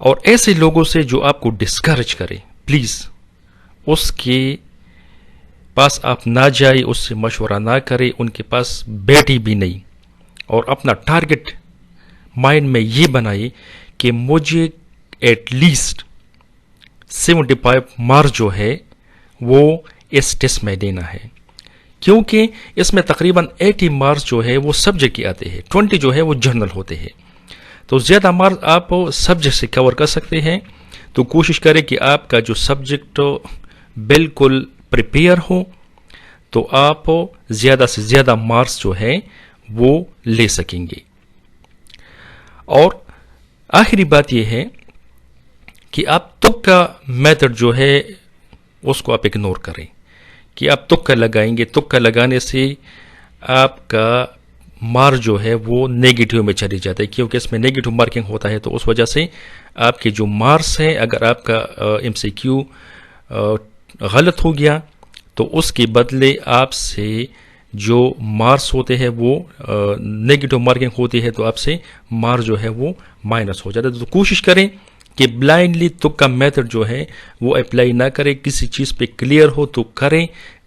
اور ایسے لوگوں سے جو آپ کو ڈسکریج کرے، پلیز اس کے پاس آپ نہ جائے، اس سے مشورہ نہ کرے، ان کے پاس بیٹھی بھی نہیں، اور اپنا ٹارگٹ مائنڈ میں یہ بنائے کہ مجھے ایٹ لیسٹ 75 مارکس جو ہے وہ اس ٹیسٹ میں دینا ہے، کیونکہ اس میں تقریباً 80 مارکس جو ہے وہ سبجیکٹ کے آتے ہیں، 20 جو ہے وہ جرنل ہوتے ہیں، تو زیادہ مارکس آپ سبجیکٹ سے کور کر سکتے ہیں. تو کوشش کریں کہ آپ کا جو سبجیکٹ بالکل پریپیئر ہو، تو آپ زیادہ سے زیادہ مارکس جو ہے وہ لے سکیں گے. اور آخری بات یہ ہے کہ آپ تکا میتھڈ جو ہے اس کو آپ اگنور کریں، کہ آپ تکا لگائیں گے، تکا لگانے سے آپ کا مارک جو ہے وہ نیگیٹو میں چلی جاتا ہے، کیونکہ اس میں نیگیٹو مارکنگ ہوتا ہے، تو اس وجہ سے آپ کے جو مارکس ہیں، اگر آپ کا ایم سی کیو غلط ہو گیا تو اس کے بدلے آپ سے جو مارکس ہوتے ہیں وہ نیگیٹو مارکنگ ہوتی ہے، تو آپ سے مارکس جو ہے وہ مائنس ہو جاتا ہے. تو کوشش کریں کہ بلائنڈلی تکا میتھڈ جو ہے وہ اپلائی نہ کریں، کسی چیز پہ کلیئر ہو تو کریں،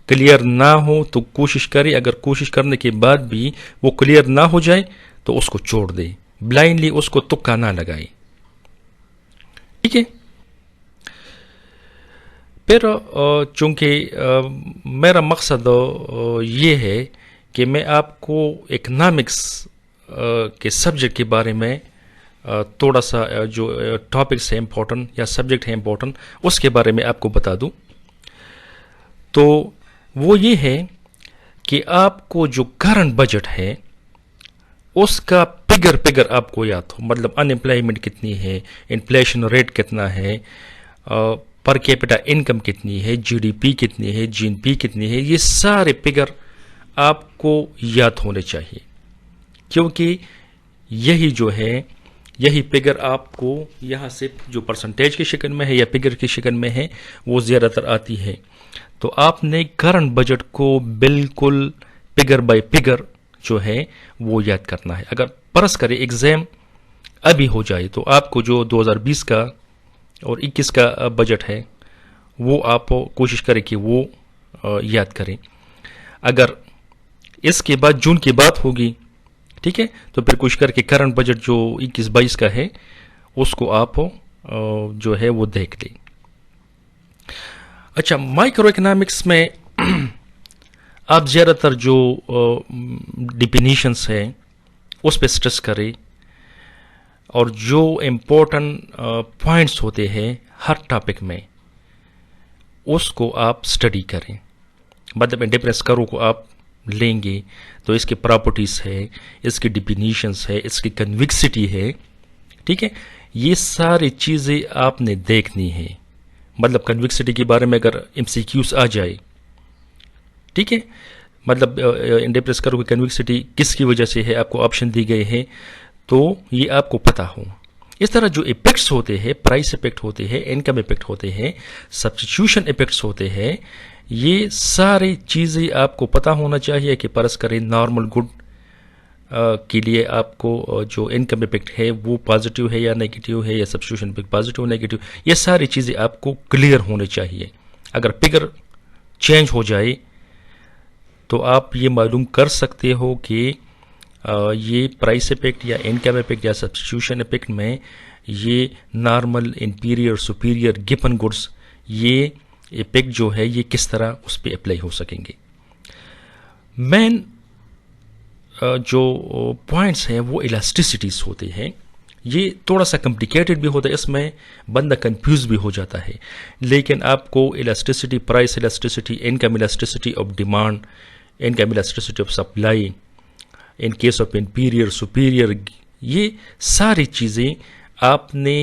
کلیئر نہ ہو تو کوشش کریں، اگر کوشش کرنے کے بعد بھی وہ کلیئر نہ ہو جائے تو اس کو چھوڑ دیں، بلائنڈلی اس کو تکا نہ لگائیں. ٹھیک ہے. پھر چونکہ میرا مقصد یہ ہے کہ میں آپ کو اکنامکس کے سبجیکٹ کے بارے میں تھوڑا سا جو ٹاپکس ہیں امپورٹنٹ یا سبجیکٹ ہیں امپورٹنٹ اس کے بارے میں آپ کو بتا دوں. تو وہ یہ ہے کہ آپ کو جو کرنٹ بجٹ ہے اس کا پگر آپ کو یاد ہو، مطلب ان امپلائمنٹ کتنی ہے، انفلیشن ریٹ کتنا ہے، پر کیپٹا انکم کتنی ہے، جی ڈی پی کتنی ہے، جی این پی کتنی ہے، یہ سارے پگر آپ کو یاد ہونے چاہیے، کیونکہ یہی جو ہے یہی پگر آپ کو یہاں سے جو پرسنٹیج کی شکل میں ہے یا پگر کی شکل میں ہے وہ زیادہ تر آتی ہے. تو آپ نے کرنٹ بجٹ کو بالکل پگر بائی پگر جو ہے وہ یاد کرنا ہے. اگر فرض کرے ایگزام ابھی ہو جائے تو آپ کو جو 2020 کا اور 21 کا بجٹ ہے وہ آپ کوشش کریں کہ وہ یاد کریں. اگر اس کے بعد جون کی بات ہوگی، ٹھیک ہے، تو پھر کوشش کر کے کرنٹ بجٹ جو 21-22 کا ہے اس کو آپ جو ہے وہ دیکھ لیں. اچھا، مائکرو اکنامکس میں آپ زیادہ تر جو ڈیفینیشنس ہیں اس پہ اسٹریس کریں، اور جو امپورٹنٹ پوائنٹس ہوتے ہیں ہر ٹاپک میں اس کو آپ اسٹڈی کریں. مطلب انڈیپینڈنس کرو کو آپ لیں گے تو اس کی پراپرٹیز ہے، اس کی ڈیفینیشنس ہے، اس کی کنوکسٹی ہے، ٹھیک ہے، یہ ساری چیزیں آپ نے دیکھنی ہے. مطلب کنوکسٹی کے بارے میں اگر ایم سی کیوز آ جائے، ٹھیک ہے، مطلب انڈیپینڈنس کرو کی کنوکسٹی کس کی وجہ سے ہے، آپ کو آپشن دی گئے ہیں تو یہ آپ کو پتہ ہو. اس طرح جو ایپیکٹس ہوتے ہیں، پرائس ایپیکٹ ہوتے ہیں، انکم ایپیکٹ ہوتے ہیں، سبسٹیٹیوشن ایپیکٹس ہوتے ہیں، یہ ساری چیزیں آپ کو پتہ ہونا چاہیے کہ فرض کریں نارمل گڈ کے لیے آپ کو جو انکم ایپیکٹ ہے وہ پازیٹیو ہے یا نیگیٹیو ہے، یا سبسٹیٹیوشن ایپیکٹ پازیٹیو نیگیٹیو، یہ ساری چیزیں آپ کو کلیئر ہونے چاہیے. اگر فگر چینج ہو جائے تو آپ یہ معلوم کر سکتے ہو کہ یہ پرائس ایپیکٹ یا انکم ایپیکٹ یا سبسٹیٹیوشن ایپیکٹ میں یہ normal, inferior, superior, given goods, یہ ایپیکٹ جو ہے یہ کس طرح اس پہ اپلائی ہو سکیں گے. مین جو پوائنٹس ہیں وہ الاسٹیسٹیز ہوتے ہیں. یہ تھوڑا سا کمپلیکیٹڈ بھی ہوتا ہے، اس میں بندہ کنفیوز بھی ہو جاتا ہے، لیکن آپ کو elasticity, price elasticity, income elasticity of demand, income elasticity of supply, in case of inferior, superior, یہ ساری چیزیں آپ نے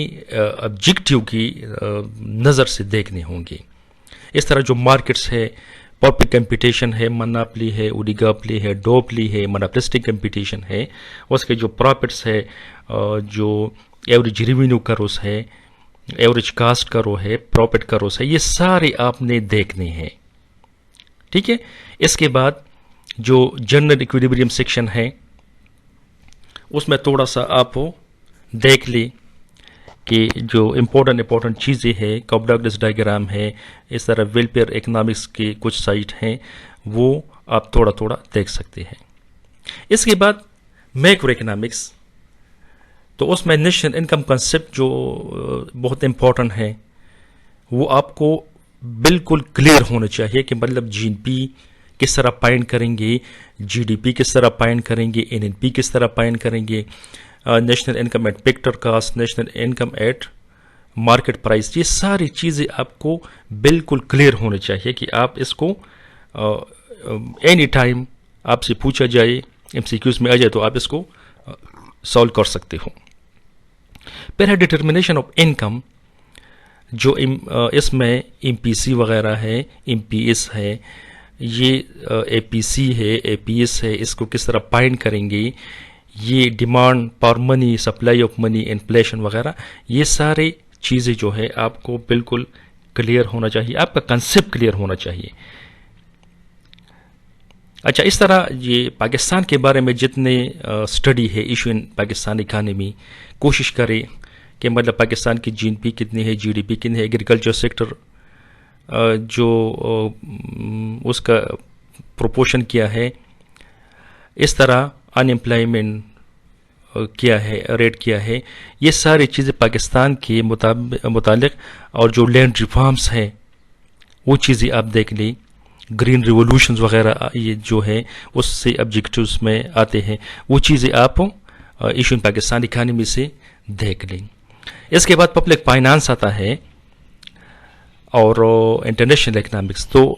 آبجیکٹیو کی نظر سے دیکھنے ہوں گے. اس طرح جو مارکیٹس ہے، پبلک کمپٹیشن ہے، مناپلی ہے، اولیگاپلی ہے، ڈوپلی ہے، مناپلسٹک کمپٹیشن ہے، اس کے جو پروفٹس ہے، جو ایوریج ریونیو کروس ہے، ایوریج کاسٹ کرو ہے، پروفٹ کروس ہے، یہ سارے آپ نے دیکھنے ہیں. ٹھیک ہے. اس کے بعد جو جنرل ایکویلیبریم سیکشن ہے اس میں تھوڑا سا آپ دیکھ لیں کہ جو امپورٹنٹ چیزیں ہیں، کاپ ڈاگلس ڈائیگرام ہے، اس طرح ویلفیئر اکنامکس کے کچھ سائٹ ہیں، وہ آپ تھوڑا تھوڑا دیکھ سکتے ہیں. اس کے بعد میکرو اکنامکس، تو اس میں نیشنل انکم کنسیپٹ جو بہت امپورٹنٹ ہے، وہ آپ کو بالکل کلیئر ہونا چاہیے کہ مطلب جی این پی کس طرح پائنٹ کریں گے، جی ڈی پی کس طرح پائنٹ کریں گے، این این پی کس طرح پائنٹ کریں گے، national income at factor cost, national income at market price. یہ ساری چیزیں آپ کو بالکل کلیئر ہونا چاہیے کہ آپ اس کو اینی ٹائم آپ سے پوچھا جائے، ایم سی کیوز میں آ جائے تو آپ اس کو سالو کر سکتے ہو. پھر ہے ڈٹرمنیشن آف انکم، جو اس میں ایم پی سی وغیرہ ہے، ایم پی ایس ہے، یہ اے پی سی ہے، اے پی ایس ہے، اس کو کس طرح پائنٹ کریں گے. یہ demand for money, supply of money, inflation وغیرہ، یہ سارے چیزیں جو ہے آپ کو بالکل کلیئر ہونا چاہیے، آپ کا کنسیپٹ کلیئر ہونا چاہیے. اچھا، اس طرح یہ پاکستان کے بارے میں جتنے اسٹڈی ہے ایشو ان پاکستان اکانومی، کوشش کرے کہ مطلب پاکستان کی جی این پی کتنی ہے، جی ڈی پی کتنی ہے، ایگریکلچر سیکٹر جو اس کا پروپورشن کیا ہے، اس طرح ان امپلائمنٹ کیا ہے، ریٹ کیا ہے، یہ ساری چیزیں پاکستان کے متعلق، اور جو لینڈ ریفارمز ہیں وہ چیزیں آپ دیکھ لیں، گرین ریولوشنز وغیرہ یہ جو ہے اس سے آبجیکٹیوز میں آتے ہیں، وہ چیزیں آپ ایشو ان پاکستان اکانومی سے دیکھ لیں. اس کے بعد پبلک فائنانس آتا ہے اور انٹرنیشنل اکنامکس. تو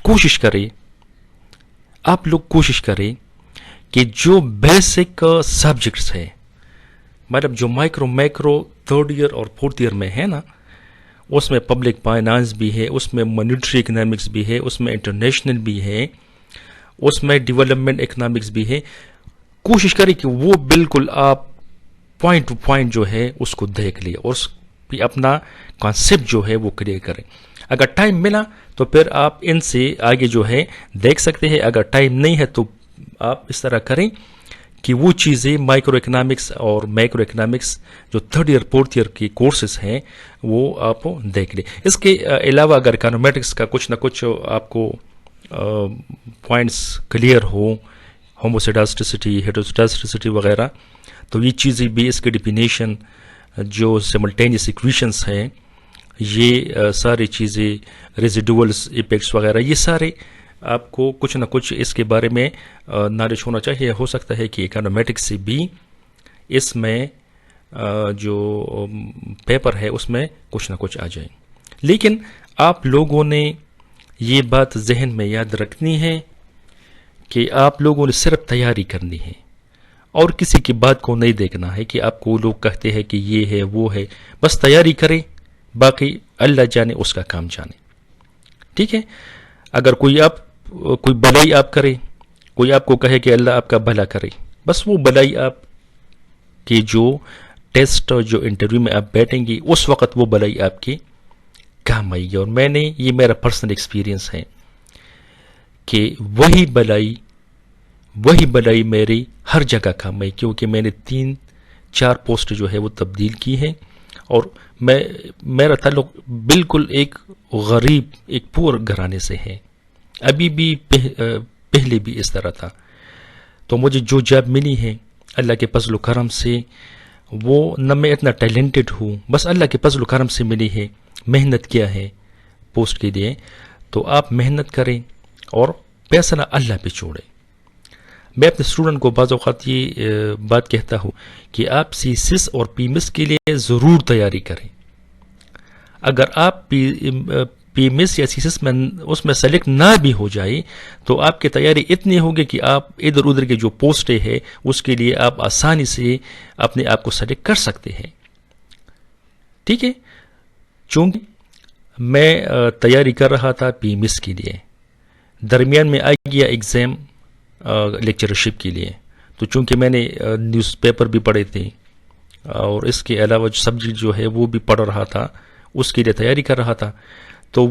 کوشش کریں، آپ لوگ کوشش کریں کہ جو بیسک سبجیکٹس ہیں، مطلب جو میکرو تھرڈ ایئر اور فورتھ ایئر میں ہے نا، اس میں پبلک فائنانس بھی ہے، اس میں مانیٹری اکنامکس بھی ہے، اس میں انٹرنیشنل بھی ہے، اس میں ڈیولپمنٹ اکنامکس بھی ہے. کوشش کریں کہ وہ بالکل آپ پوائنٹ ٹو پوائنٹ جو ہے اس کو دیکھ لیں اور اس پہ اپنا کانسیپٹ جو ہے وہ کلیئر کریں. اگر ٹائم ملا تو پھر آپ ان سے آگے جو ہے دیکھ سکتے ہیں، اگر ٹائم نہیں ہے تو آپ اس طرح کریں کہ وہ چیزیں مائکرو اکنامکس اور میکرو اکنامکس جو تھرڈ ایئر فورتھ ایئر کے کورسز ہیں وہ آپ دیکھ لیں. اس کے علاوہ اگر اکنامیٹکس کا کچھ نہ کچھ آپ کو پوائنٹس کلیئر ہو، ہوموسیڈاسٹسٹی، ہیٹروسیڈاسٹسٹی وغیرہ، تو یہ چیزیں بھی، اس کی ڈیفینیشن، جو سملٹینیس ایکویشنس ہیں، یہ ساری چیزیں، ریزیڈولس ایپیکٹس وغیرہ، یہ سارے آپ کو کچھ نہ کچھ اس کے بارے میں نالج ہونا چاہیے. ہو سکتا ہے کہ اکنامیٹکس سے بھی اس میں جو پیپر ہے اس میں کچھ نہ کچھ آ جائے. لیکن آپ لوگوں نے یہ بات ذہن میں یاد رکھنی ہے کہ آپ لوگوں نے صرف تیاری کرنی ہے اور کسی کی بات کو نہیں دیکھنا ہے کہ آپ کو لوگ کہتے ہیں کہ یہ ہے وہ ہے. بس تیاری کریں، باقی اللہ جانے، اس کا کام جانے. ٹھیک ہے؟ اگر کوئی بلائی آپ کرے، کوئی آپ کو کہے کہ اللہ آپ کا بھلا کرے، بس وہ بلائی آپ کی جو ٹیسٹ، جو انٹرویو میں آپ بیٹھیں گے، اس وقت وہ بلائی آپ کے کام آئے گی. اور یہ میرا پرسنل ایکسپیرینس ہے کہ وہی بلائی میری ہر جگہ کام آئی، کیونکہ میں نے 3-4 پوسٹ جو ہے وہ تبدیل کی ہے، اور میرا تعلق بالکل ایک غریب، ایک پور گھرانے سے ہے. ابھی بھی پہلے بھی اس طرح تھا. تو مجھے جو جاب ملی ہے اللہ کے فضل و کرم سے، وہ نہ میں اتنا ٹیلنٹڈ ہوں، بس اللہ کے فضل و کرم سے ملی ہے. محنت کیا ہے پوسٹ کے لیے. تو آپ محنت کریں اور فیصلہ اللہ پہ چھوڑیں. میں اپنے اسٹوڈنٹ کو بعض اوقات یہ بات کہتا ہوں کہ آپ سی سس اور پی مس کے لیے ضرور تیاری کریں. اگر آپ پی مس یا سی سس میں اس میں سلیکٹ نہ بھی ہو جائے تو آپ کی تیاری اتنی ہوگی کہ آپ ادھر ادھر کے جو پوسٹیں ہیں اس کے لیے آپ آسانی سے اپنے آپ کو سلیکٹ کر سکتے ہیں. ٹھیک ہے؟ چونکہ میں تیاری کر رہا تھا پی مس کے لیے، درمیان میں آ گیا ایگزام لیکچرشپ کے لیے. تو چونکہ میں نے نیوز پیپر بھی پڑھے تھے اور اس کے علاوہ جو سبجیکٹ جو ہے وہ بھی پڑھ رہا تھا، اس کے لیے تیاری کر رہا تھا. تو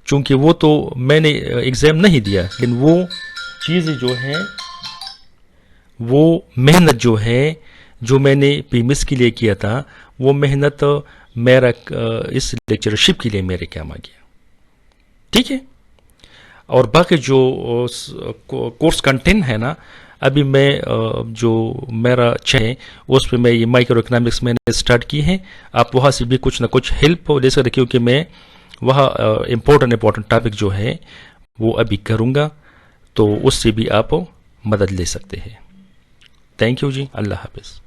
چونکہ وہ تو میں نے ایگزام نہیں دیا، لیکن وہ چیزیں جو ہیں، وہ محنت جو ہے، جو میں نے PMS کے لیے کیا تھا وہ محنت میرا اس لیکچرشپ کے لیے میرے کام آ گیا. ٹھیک ہے. اور باقی جو کورس کنٹینٹ ہے نا، ابھی میں جو میرا ہے اس پہ میں یہ مائکرو اکنامکس میں نے اسٹارٹ کی ہے. آپ وہاں سے بھی کچھ نہ کچھ ہیلپ لے سکتے، کیونکہ میں وہاں امپورٹنٹ ٹاپک جو ہے وہ ابھی کروں گا، تو اس سے بھی آپ مدد لے سکتے ہیں. تھینک یو جی. اللہ حافظ.